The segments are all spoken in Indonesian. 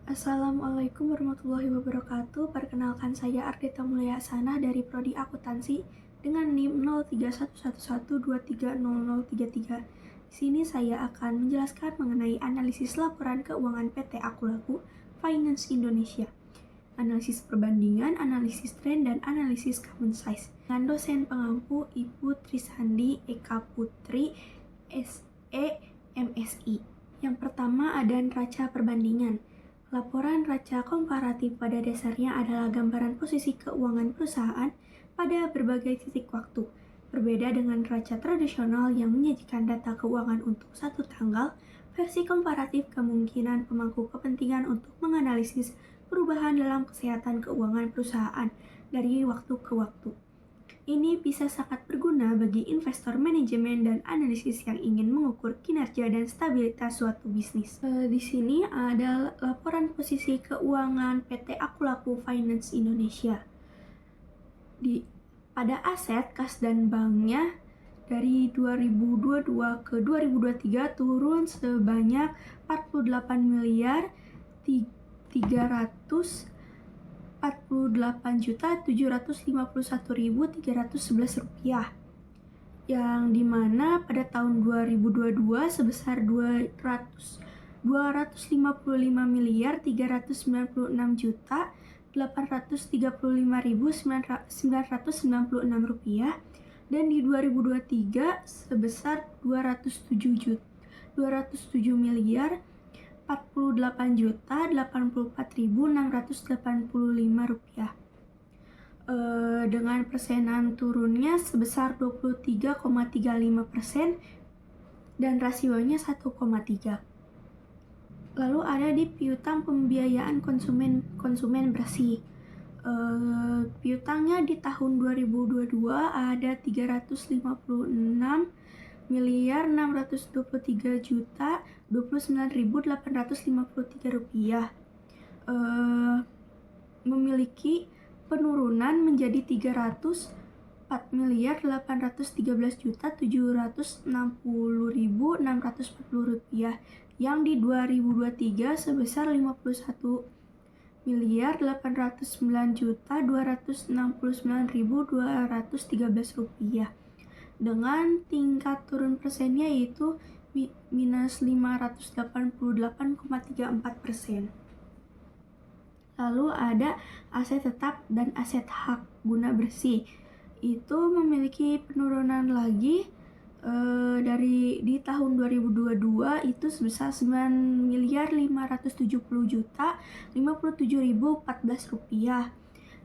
Assalamualaikum warahmatullahi wabarakatuh. Perkenalkan saya Ardita Mulyasana dari Prodi Akuntansi dengan NIM 031112300033. Di sini saya akan menjelaskan mengenai analisis laporan keuangan PT Akulaku Finance Indonesia, analisis perbandingan, analisis tren, dan analisis common size. Dengan dosen pengampu Ibu Trisandi Eka Putri, SE, MSI. Yang pertama ada neraca perbandingan. Laporan neraca komparatif pada dasarnya adalah gambaran posisi keuangan perusahaan pada berbagai titik waktu. Berbeda dengan neraca tradisional yang menyajikan data keuangan untuk satu tanggal, versi komparatif kemungkinan pemangku kepentingan untuk menganalisis perubahan dalam kesehatan keuangan perusahaan dari waktu ke waktu. Ini bisa sangat berguna bagi investor manajemen dan analisis yang ingin mengukur kinerja dan stabilitas suatu bisnis. Di sini ada laporan posisi keuangan PT Akulaku Finance Indonesia. Pada aset, kas, dan banknya dari 2022 ke 2023 turun sebanyak 48 miliar 348.751.311 rupiah, yang dimana pada tahun 2022 sebesar 235.396.835.996 rupiah, dan di 2023 sebesar 207 miliar 48.084.685 rupiah, dengan persenan turunnya sebesar 23,35% dan rasionya 1,3. Lalu ada di piutang pembiayaan konsumen bersih. Piutangnya di tahun 2022 ada 356.623.029.853 rupiah, memiliki penurunan menjadi 304.813.760.640 rupiah, yang di 2023 sebesar 51.809.269.213 rupiah, dengan tingkat turun persennya yaitu minus 588,34%. Lalu ada aset tetap dan aset hak guna bersih. Itu memiliki penurunan lagi di tahun 2022 itu sebesar 9.570.057.014 rupiah,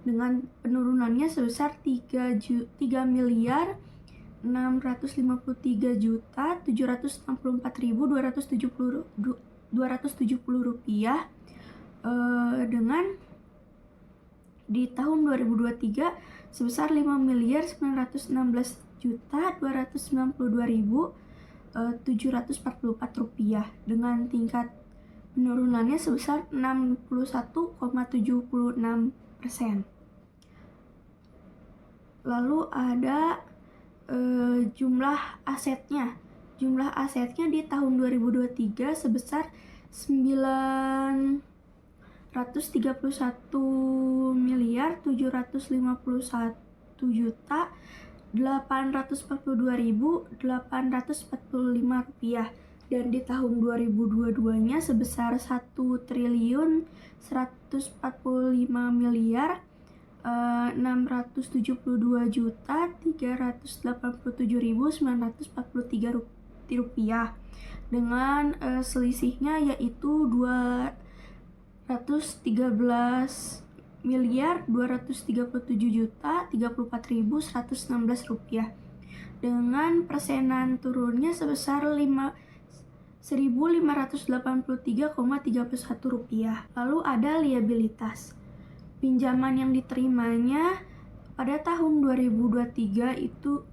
dengan penurunannya sebesar 3.3.653.764.270 rupiah, dengan di tahun 2023 sebesar 5.919.292.744 rupiah, dengan tingkat penurunannya sebesar 61,76%. Lalu ada jumlah asetnya. Jumlah asetnya di tahun 2023 sebesar 941.751.842.845 rupiah, dan di tahun 2022-nya sebesar 1.145.672.387.943 rupiah, dengan selisihnya yaitu 237.234.116 rupiah, dengan persenan turunnya sebesar 1.583,31 rupiah. Lalu ada liabilitas. Pinjaman yang diterimanya pada tahun 2022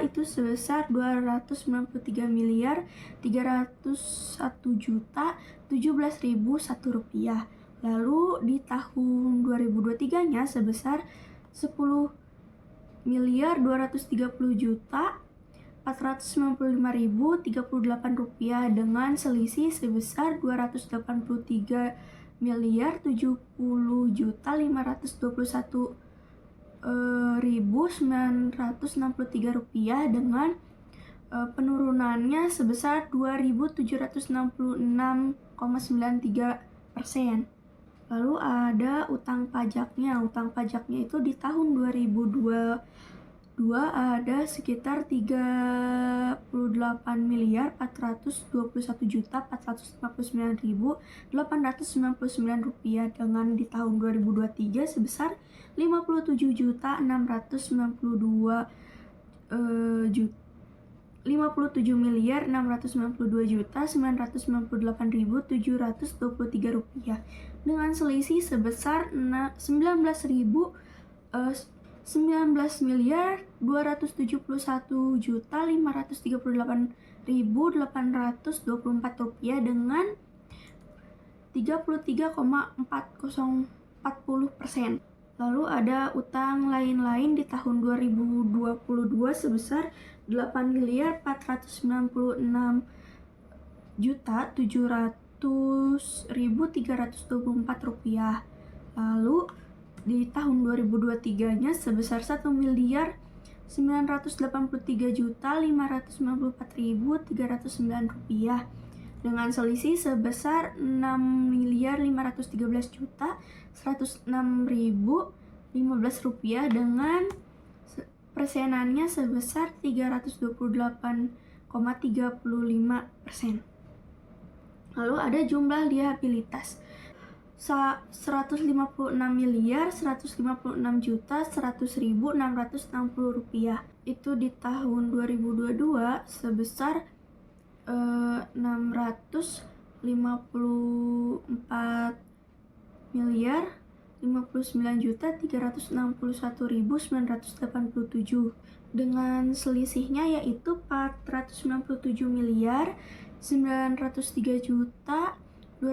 itu sebesar 293.301.017.001 rupiah. Lalu di tahun 2023-nya sebesar 10.230.000 Rp495.038 dengan selisih sebesar Rp283.571.963 dengan penurunannya sebesar 2.766,93%. Lalu ada utang pajaknya. Utang pajaknya itu di tahun 2022 ada sekitar Rp37.421.459.899 dengan di tahun 2023 sebesar Rp57.692.998.723 dengan selisih sebesar Rp19.271.538.824 dengan 33,40%. Lalu ada utang lain-lain di tahun 2022 sebesar Rp8.946.700.324. Lalu di tahun 2023-nya sebesar Rp1.983.594.309 dengan selisih sebesar Rp6.513.106.015 dengan persenannya sebesar 328,35%. Lalu ada jumlah liabilitas Rp156.156.100.660 itu di tahun 2022 sebesar Rp640.059.361.987 dengan selisihnya yaitu Rp497.961.327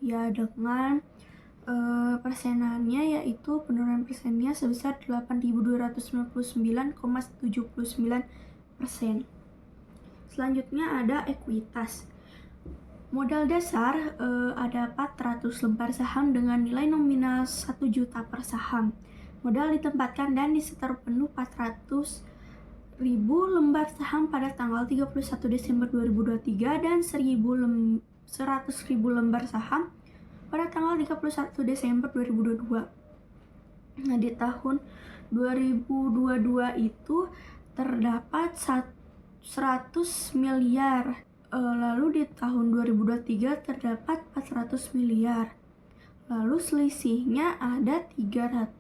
dengan persenannya yaitu penurunan persennya sebesar 8.299,79%. Selanjutnya ada ekuitas. Modal dasar ada 400 lembar saham dengan nilai nominal 1 juta per saham. Modal ditempatkan dan disetor penuh 400.000 lembar saham pada tanggal 31 Desember 2023 dan 100.000 lembar saham pada tanggal 31 Desember 2022. Nah, di tahun 2022 itu terdapat 100 miliar. Lalu di tahun 2023 terdapat 400 miliar. Lalu selisihnya ada 300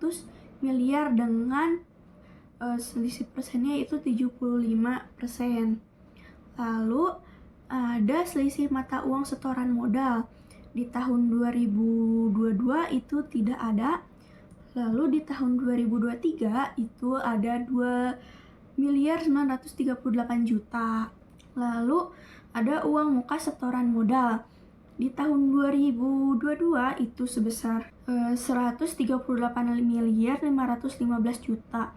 miliar dengan selisih persennya itu 75%. Lalu ada selisih mata uang setoran modal. Di tahun 2022 itu tidak ada. Lalu di tahun 2023 itu ada 2.938.000.000. Lalu ada uang muka setoran modal. Di tahun 2022 itu sebesar 138.515.000.000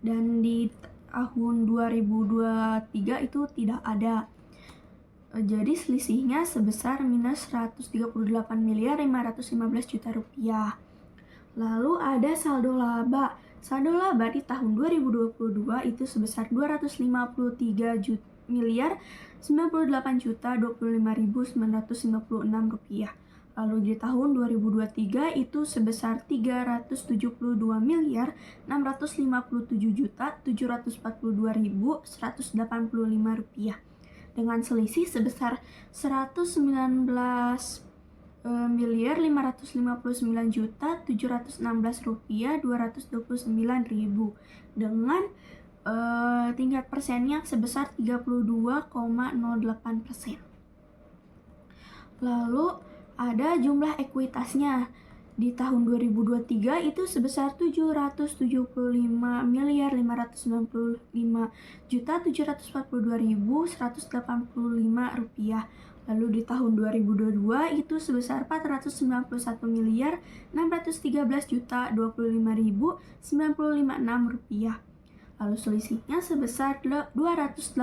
dan di tahun 2023 itu tidak ada. Jadi selisihnya sebesar minus Rp138.515.000.000. Lalu ada saldo laba. Saldo laba di tahun 2022 itu sebesar Rp258.098.025.956. Lalu di tahun 2023 itu sebesar Rp377.657.742.185 dengan selisih sebesar Rp119.559.716.229.000 dengan tingkat persennya sebesar 32,08%. Lalu ada jumlah ekuitasnya. Di tahun 2023 itu sebesar Rp775.595.742.185. Lalu di tahun 2022 itu sebesar Rp491.613.025.956. Lalu selisihnya sebesar 283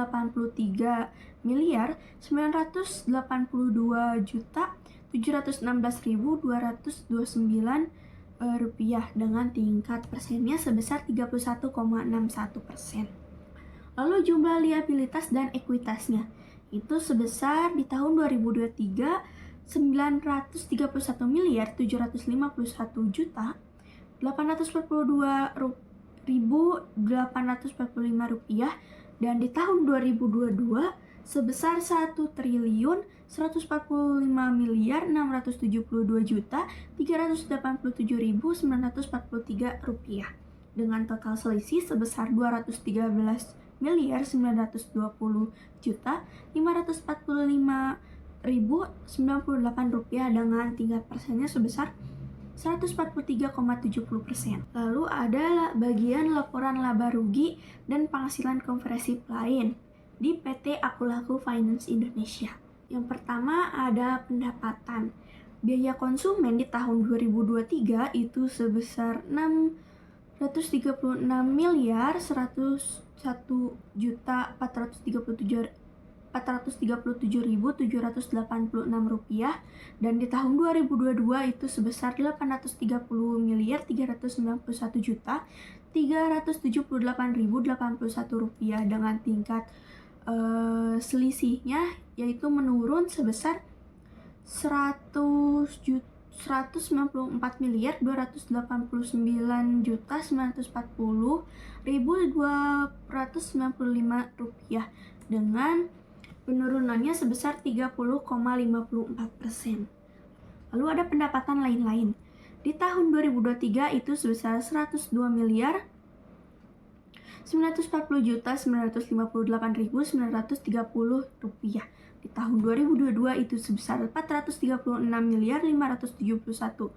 miliar 982 juta 716.229 rupiah dengan tingkat persennya sebesar 31,61%. Lalu jumlah liabilitas dan ekuitasnya itu sebesar di tahun 2023 931 miliar 751 juta 842.845 rupiah, dan di tahun 2022 sebesar 1 triliun 145 miliar 672 juta 387.943 rupiah dengan total selisih sebesar 213 miliar 920 juta 545.098 rupiah dengan tingkat persennya sebesar 143,70%. Lalu ada bagian laporan laba rugi dan penghasilan komprehensif lain di PT Akulaku Finance Indonesia. Yang pertama ada pendapatan. Biaya konsumen di tahun 2023 itu sebesar 636 miliar 101 juta 437.786 rupiah, dan di tahun 2022 itu sebesar 830 miliar 391 juta 378.081 rupiah dengan tingkat selisihnya yaitu menurun sebesar 194 miliar 289 juta 940.295 rupiah dengan penurunannya sebesar 30,54%. Lalu ada pendapatan lain-lain. Di tahun 2023 itu sebesar 102 miliar 940 juta 958.930 rupiah. Di tahun 2022 itu sebesar 436 miliar 571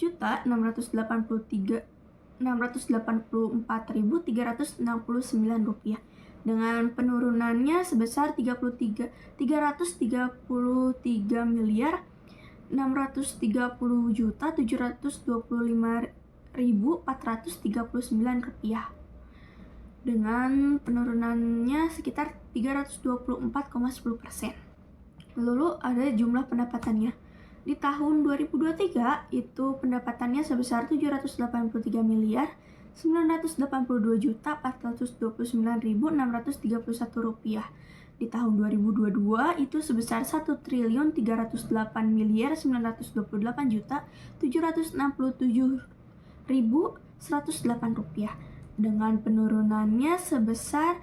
juta 684.369 rupiah dengan penurunannya sebesar 333 miliar 630 juta 725.439 rupiah dengan penurunannya sekitar 324,10%. Lalu ada jumlah pendapatannya. Di tahun 2023 itu pendapatannya sebesar 783 miliar 982 juta 429.631 rupiah. Di tahun 2022 itu sebesar 1 triliun 308 miliar 928 juta 767.108 rupiah dengan penurunannya sebesar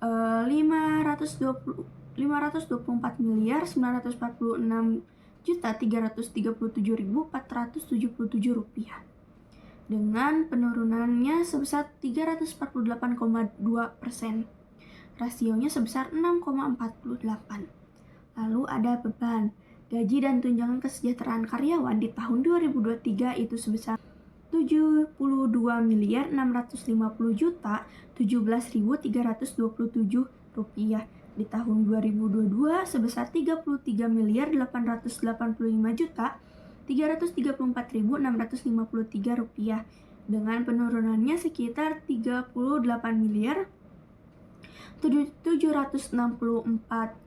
524 miliar 946 juta 337.477 rupiah dengan penurunannya sebesar 348,2%. Rasionya sebesar 6,48. Lalu ada beban. Gaji dan tunjangan kesejahteraan karyawan di tahun 2023 itu sebesar 72 miliar 650 juta 17.327 rupiah. Di tahun 2022 sebesar 33 miliar 885 juta 334.653 rupiah dengan penurunannya sekitar 38 miliar 764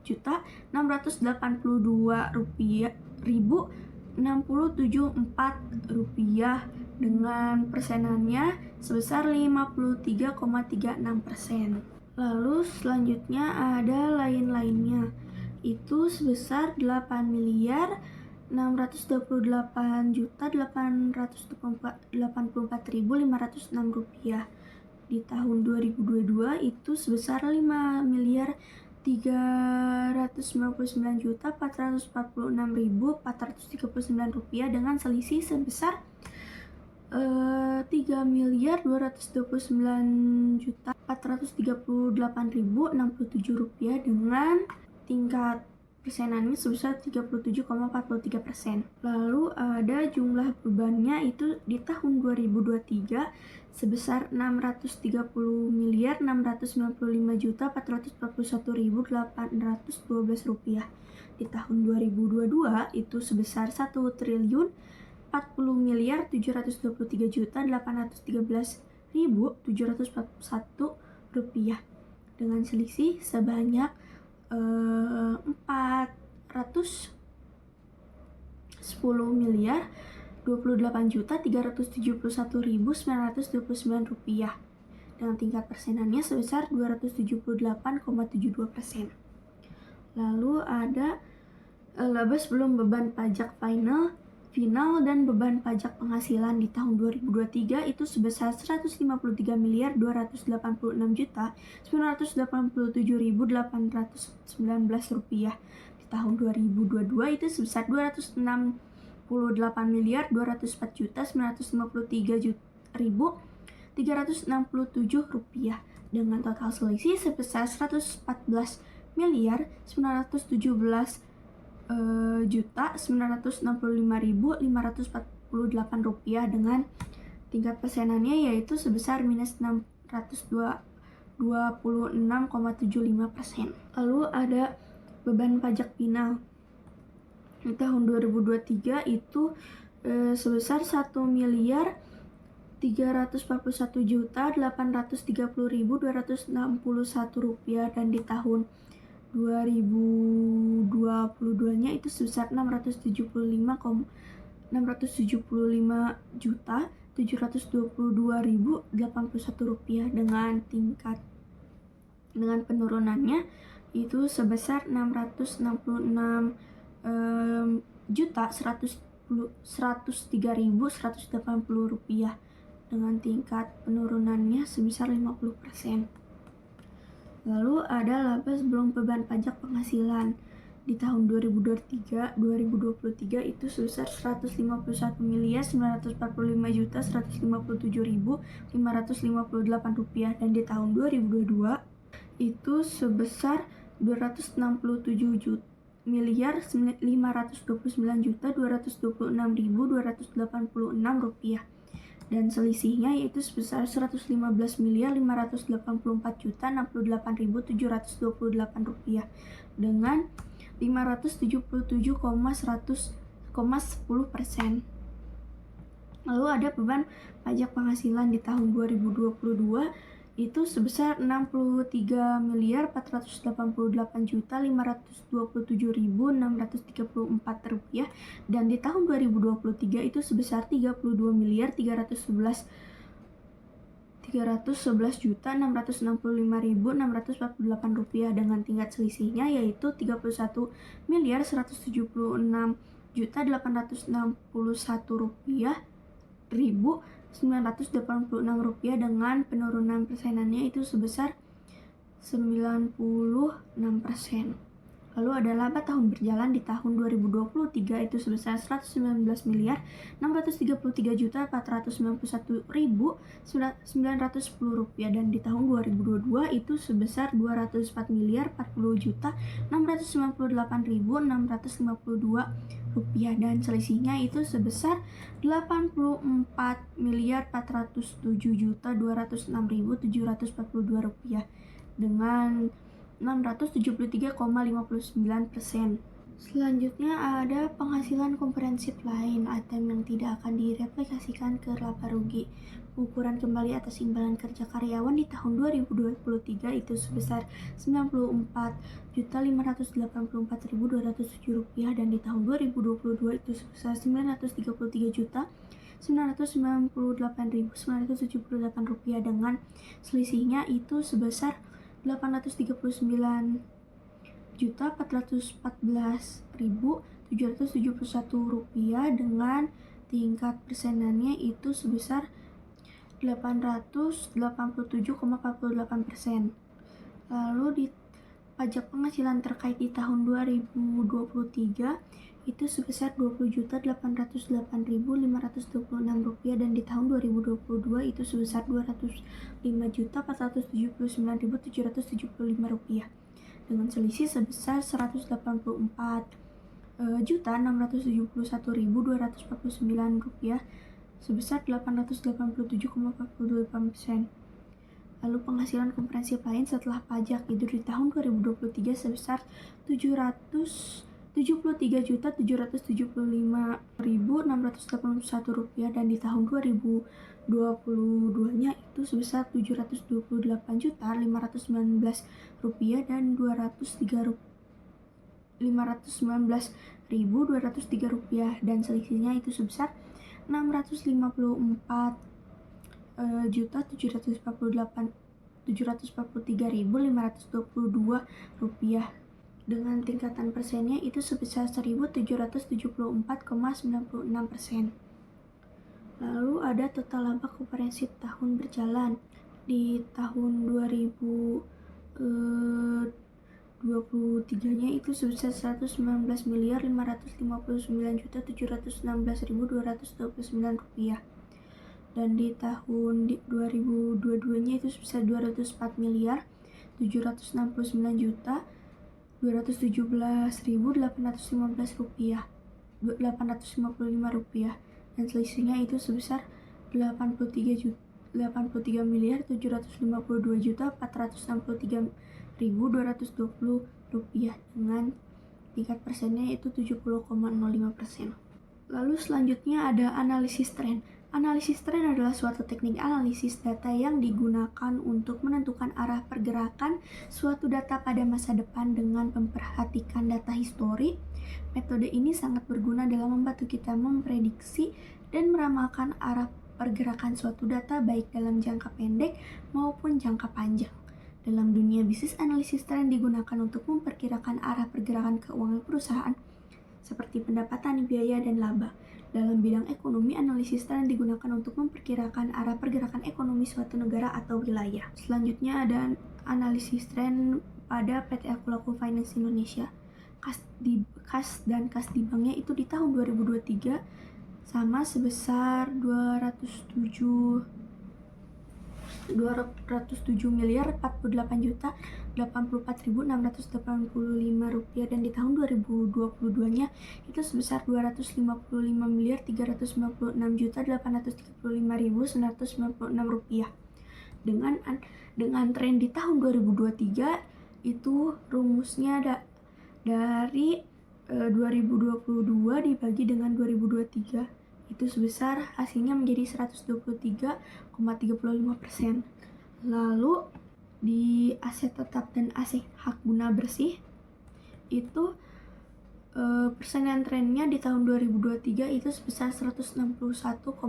juta 682 rupiah 1067,4 rupiah dengan persenannya sebesar 53,36%. Lalu selanjutnya ada lain-lainnya itu sebesar 8 miliar 628 juta 884.506 rupiah. Di tahun 2022 itu sebesar 5 miliar 399 juta 446.439 rupiah dengan selisih sebesar 3 miliar 229 juta 438.067 rupiah dengan tingkat persenannya sebesar 37,43%. Lalu ada jumlah bebannya itu di tahun 2023 sebesar 630 miliar 695 juta 441.812 rupiah. Di tahun 2022 itu sebesar 1 triliun 40 miliar 723 juta 813.999 rupiah dengan selisih sebanyak 410.371.929 rupiah dengan tingkat persenannya sebesar 278,72%. Lalu ada laba sebelum beban pajak final dan beban pajak penghasilan di tahun 2023 itu sebesar 153.286.987.819 rupiah. Di tahun 2022 itu sebesar 268.204.953.367 rupiah dengan total selisih sebesar 114.965.548 rupiah dengan tingkat persenannya yaitu sebesar minus 626,75%. Lalu ada beban pajak final di tahun 2023 itu sebesar 1.341.830.261 rupiah dan di tahun 2022-nya itu sebesar 675.722.081 rupiah dengan penurunannya itu sebesar 666.103.180 rupiah dengan tingkat penurunannya sebesar 50%. Lalu ada laba sebelum beban pajak penghasilan di tahun 2023 itu sebesar 151.945.157.558 rupiah dan di tahun 2022 itu sebesar 260.529.226.286 rupiah dan selisihnya yaitu sebesar 115.584.068.728 rupiah dengan 577,10%. Lalu ada beban pajak penghasilan di tahun 2022 itu sebesar 63.488.527.634 rupiah dan di tahun 2023 itu sebesar 32.311.665.648 rupiah dengan tingkat selisihnya yaitu 31.176.861 rupiah 986 rupiah dengan penurunan persenannya itu sebesar 96%. Lalu ada laba tahun berjalan di tahun 2023 itu sebesar 119.633.491.910 rupiah dan di tahun 2022 itu sebesar 204.040.698.652 rupiah dan selisihnya itu sebesar 84.407.206.742 rupiah dengan 673,59%. Selanjutnya ada penghasilan komprehensif lain, item yang tidak akan direplikasikan ke laba rugi. Pengukuran kembali atas imbalan kerja karyawan di tahun 2023 itu sebesar 94.584.207 rupiah dan di tahun 2022 itu sebesar 933.998.978 rupiah dengan selisihnya itu sebesar 839.414.771 rupiah dengan tingkat persenannya itu sebesar 887,48%. Lalu di pajak penghasilan terkait di tahun 2023 itu sebesar 20.808.526 rupiah dan di tahun 2022 itu sebesar 205.479.775 rupiah dengan selisih sebesar 184.671.249 rupiah sebesar 887,48%. Lalu penghasilan komprehensif lain setelah pajak itu di tahun 2023 sebesar Rp73.775.681 dan di tahun 2022-nya itu sebesar Rp728.519 dan Rp519.203 dan selisihnya itu sebesar Rp654.743.522 dengan tingkatan persennya itu sebesar 1.774,96%. Lalu ada total laba komprehensif tahun berjalan. Di tahun 2023-nya itu sebesar Rp19.559.716.229 dan di tahun 2022-nya itu sebesar Rp204.269.855 dan selisihnya itu sebesar Rp83.752.463.220 dengan tingkat persennya itu 70,05%. Lalu selanjutnya ada analisis tren. Analisis tren adalah suatu teknik analisis data yang digunakan untuk menentukan arah pergerakan suatu data pada masa depan dengan memperhatikan data histori. Metode ini sangat berguna dalam membantu kita memprediksi dan meramalkan arah pergerakan suatu data baik dalam jangka pendek maupun jangka panjang. Dalam dunia bisnis, analisis tren digunakan untuk memperkirakan arah pergerakan keuangan perusahaan seperti pendapatan, biaya, dan laba. Dalam bidang ekonomi, analisis tren digunakan untuk memperkirakan arah pergerakan ekonomi suatu negara atau wilayah. Selanjutnya ada analisis tren pada PT Akulaku Finance Indonesia. Kas dan kas di banknya itu di tahun 2023 sama sebesar Rp207.048.685 dan di tahun 2022-nya itu sebesar Rp255.396.835.996 dengan tren di tahun 2023 itu rumusnya dari 2022 dibagi dengan 2023 itu sebesar hasilnya menjadi 123,35%. Lalu di aset tetap dan aset hak guna bersih itu persenan trennya di tahun 2023 itu sebesar 161,76%.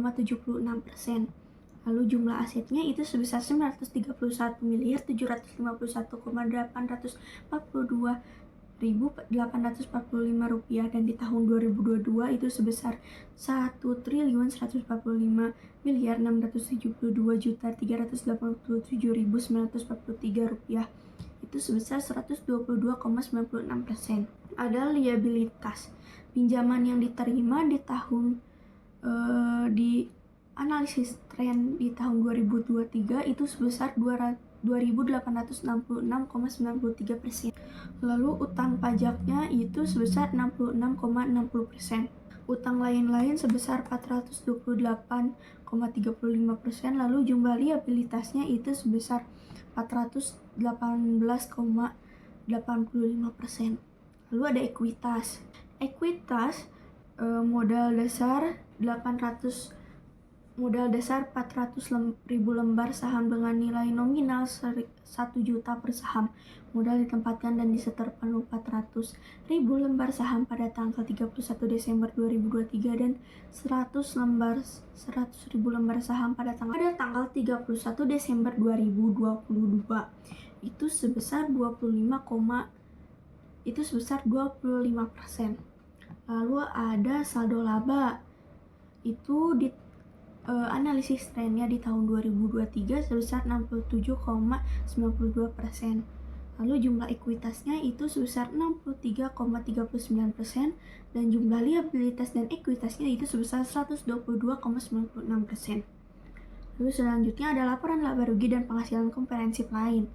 Lalu jumlah asetnya itu sebesar Rp931.751,845 dan di tahun 2022 itu sebesar Rp1.142.387.943 itu sebesar 122,96%. Ada liabilitas pinjaman yang diterima di tahun di analisis tren di tahun 2023 itu sebesar 2.866,93%. Lalu utang pajaknya itu sebesar 66,60%. Utang lain-lain sebesar 428,35%. Lalu jumlah liabilitasnya itu sebesar 418,85%. Lalu ada ekuitas. Ekuitas modal dasar 400.000 lembar saham dengan nilai nominal 1 juta per saham. Modal ditempatkan dan disetor penuh 400.000 lembar saham pada tanggal 31 Desember 2023 dan 100.000 lembar saham pada tanggal 31 Desember 2022. Itu sebesar 25%. Lalu ada saldo laba. Itu di analisis trennya di tahun 2023 sebesar 67,92%. Lalu jumlah ekuitasnya itu sebesar 63,39% dan jumlah liabilitas dan ekuitasnya itu sebesar 122,96%. Lalu selanjutnya ada laporan laba rugi dan penghasilan komprehensif lain.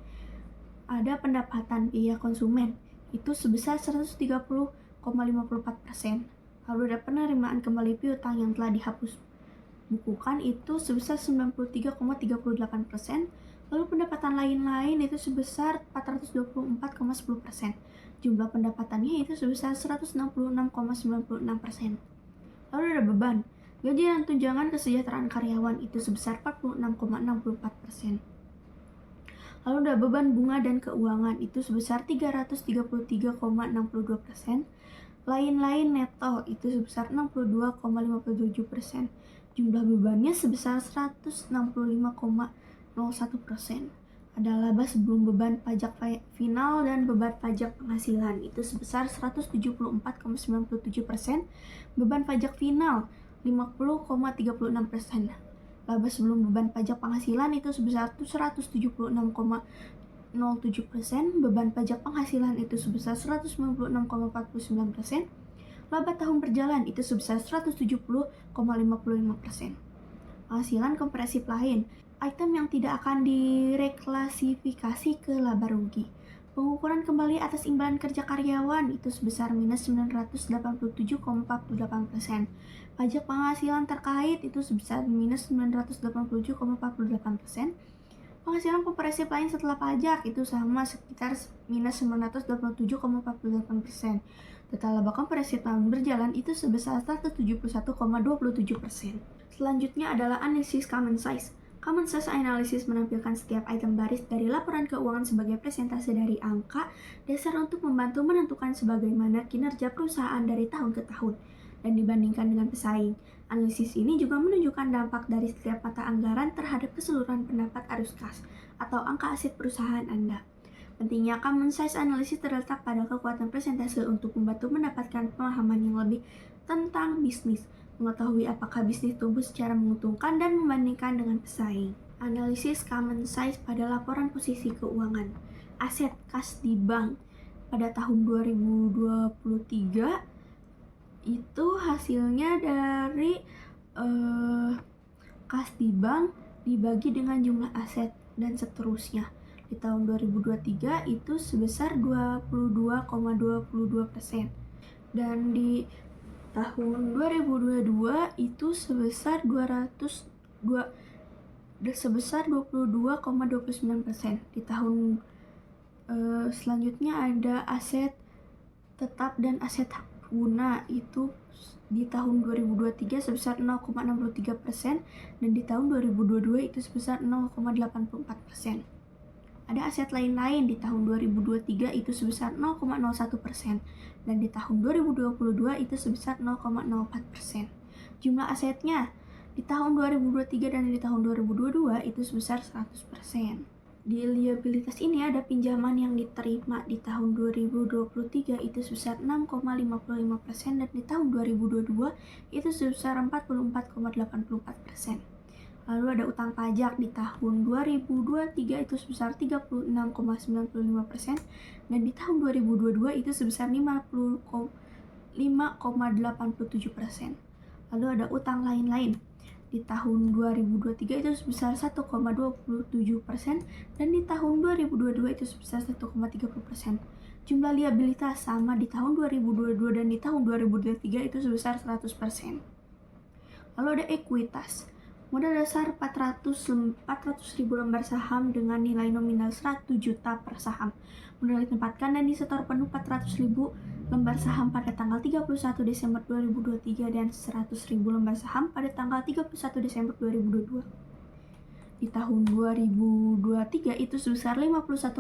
Ada pendapatan biaya konsumen itu sebesar 130,54%. Lalu ada penerimaan kembali piutang yang telah dihapus bukukan itu sebesar 93,38%. Lalu pendapatan lain-lain itu sebesar 424,10%. Jumlah pendapatannya itu sebesar 166,96%. Lalu ada beban. Gaji dan tunjangan kesejahteraan karyawan itu sebesar 46,64%. Lalu ada beban bunga dan keuangan itu sebesar 333,62%. Lain-lain neto itu sebesar 62,57%. Jumlah bebannya sebesar 165,01%. Ada laba sebelum beban pajak final dan beban pajak penghasilan itu sebesar 174,97%, beban pajak final 50,36%. Laba sebelum beban pajak penghasilan itu sebesar 176,07%, beban pajak penghasilan itu sebesar 196,49%, laba tahun berjalan itu sebesar 170,55%. Penghasilan kompresif lain, item yang tidak akan direklasifikasi ke laba rugi. Pengukuran kembali atas imbalan kerja karyawan itu sebesar minus 987,48%. Pajak penghasilan terkait itu sebesar minus 987,48%. Penghasilan kompresif lain setelah pajak itu sama sekitar minus 987,48%. Total laba kompresif tahun berjalan itu sebesar 171,27%. Selanjutnya adalah analisis common size. Common size analysis menampilkan setiap item baris dari laporan keuangan sebagai presentase dari angka dasar untuk membantu menentukan sebagaimana kinerja perusahaan dari tahun ke tahun dan dibandingkan dengan pesaing. Analisis ini juga menunjukkan dampak dari setiap mata anggaran terhadap keseluruhan pendapat arus kas atau angka aset perusahaan Anda. Pentingnya common size analysis terletak pada kekuatan presentase untuk membantu mendapatkan pemahaman yang lebih tentang bisnis, mengetahui apakah bisnis tumbuh secara menguntungkan dan membandingkan dengan pesaing. Analisis common size pada laporan posisi keuangan. Aset kas di bank pada tahun 2023 itu hasilnya dari kas di bank dibagi dengan jumlah aset dan seterusnya. Di tahun 2023 itu sebesar 22,22%. Dan di tahun 2022 itu sebesar 22,29%. Di tahun selanjutnya ada aset tetap dan aset guna itu di tahun 2023 sebesar 0,63% dan di tahun 2022 itu sebesar 0,84%. Ada aset lain-lain di tahun 2023 itu sebesar 0,01% dan di tahun 2022 itu sebesar 0,04%. Jumlah asetnya di tahun 2023 dan di tahun 2022 itu sebesar 100%. Di liabilitas ini ada pinjaman yang diterima di tahun 2023 itu sebesar 6,55% dan di tahun 2022 itu sebesar 44,84%. Lalu ada utang pajak di tahun 2023 itu sebesar 36,95% dan di tahun 2022 itu sebesar 50,87%. Lalu ada utang lain-lain. Di tahun 2023 itu sebesar 1,27% dan di tahun 2022 itu sebesar 1,30%. Jumlah liabilitas sama di tahun 2022 dan di tahun 2023 itu sebesar 100%. Lalu ada ekuitas. Modal dasar 400.000 lembar saham dengan nilai nominal 100 juta per saham. Modal ditempatkan dan disetor penuh 400.000 lembar saham pada tanggal 31 Desember 2023 dan 100.000 lembar saham pada tanggal 31 Desember 2022. Di tahun 2023 itu sebesar 51,57%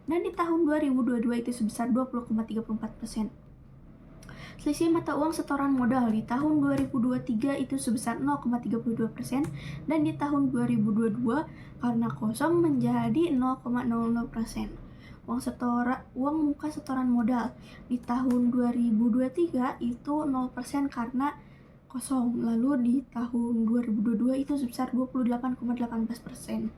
dan di tahun 2022 itu sebesar 20,34%. Selisih mata uang setoran modal di tahun 2023 itu sebesar 0,32% dan di tahun 2022 karena kosong menjadi 0,00%. Uang muka setoran modal di tahun 2023 itu 0% karena kosong. Lalu di tahun 2022 itu sebesar 28,18%.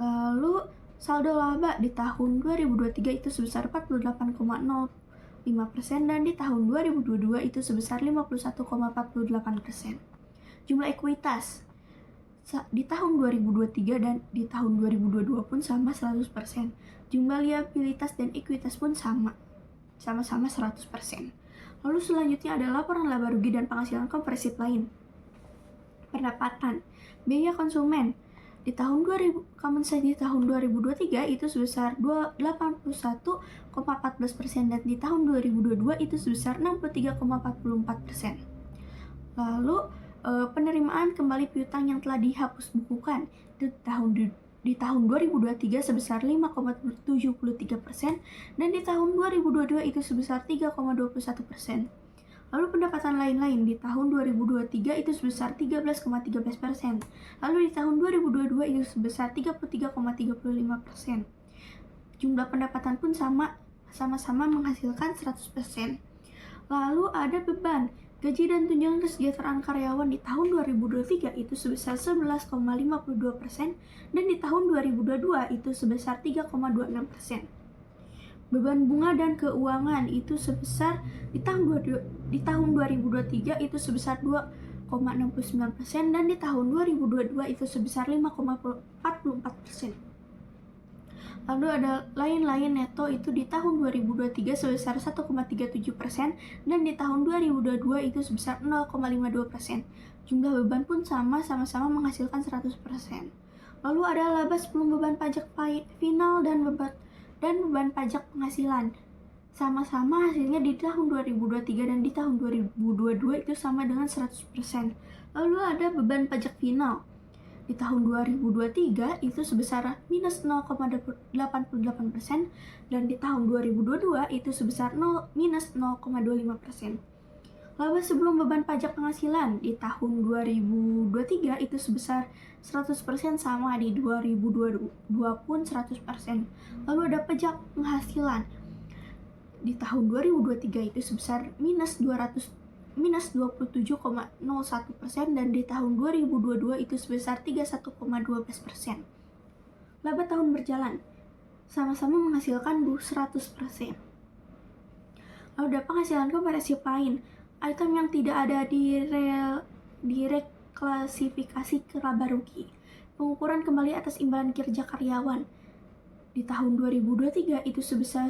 Lalu saldo laba di tahun 2023 itu sebesar 48,05% dan di tahun 2022 itu sebesar 51,48%. Jumlah ekuitas di tahun 2023 dan di tahun 2022 pun sama 100%. Jumlah liabilitas dan ekuitas pun sama-sama 100%. Lalu selanjutnya ada laporan laba rugi dan penghasilan kompresif lain. Pendapatan, biaya konsumen. Di tahun 2023 itu sebesar 81,14% dan di tahun 2022 itu sebesar 63,44%. Lalu penerimaan kembali piutang yang telah dihapus bukukan di tahun 2023 sebesar 5,73% dan di tahun 2022 itu sebesar 3,21%. Lalu pendapatan lain-lain di tahun 2023 itu sebesar 13,13%. Lalu di tahun 2022 itu sebesar 33,35%. Jumlah pendapatan pun sama-sama menghasilkan 100%. Lalu ada beban. Gaji dan tunjangan kesejahteraan karyawan di tahun 2023 itu sebesar 11,52% dan di tahun 2022 itu sebesar 3,26%. Beban bunga dan keuangan itu sebesar di tahun 2023 itu sebesar 2,69% dan di tahun 2022 itu sebesar 5,44%. Lalu ada lain-lain neto itu di tahun 2023 sebesar 1,37% dan di tahun 2022 itu sebesar 0,52%. Jumlah beban pun sama-sama menghasilkan 100%. Lalu ada laba sebelum beban pajak final dan beban pajak penghasilan. Sama-sama hasilnya di tahun 2023 dan di tahun 2022 itu sama dengan 100%. Lalu ada beban pajak final. Di tahun 2023 itu sebesar minus 0,88% dan di tahun 2022 itu sebesar minus 0,25%. Laba sebelum beban pajak penghasilan di tahun 2023 itu sebesar 100% sama di 2022 pun 100%. Lalu ada pajak penghasilan di tahun 2023 itu sebesar minus 27,01% dan di tahun 2022 itu sebesar 31,12%. Laba tahun berjalan sama-sama menghasilkan 100%. Lalu ada penghasilan kompresif lain, item yang tidak ada di reklasifikasi ke laba rugi. Pengukuran kembali atas imbalan kinerja karyawan di tahun 2023 itu sebesar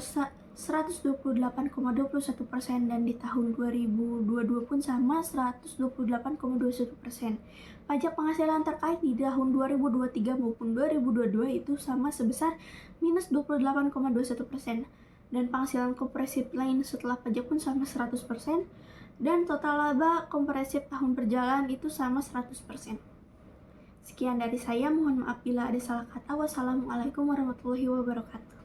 128,21% dan di tahun 2022 pun sama 128,21%. Pajak penghasilan terkait di tahun 2023 maupun 2022 itu sama sebesar minus 28,21% dan penghasilan kompresif lain setelah pajak pun sama 100% dan total laba kompresif tahun berjalan itu sama 100%. Sekian dari saya, mohon maaf bila ada salah kata. Wassalamualaikum warahmatullahi wabarakatuh.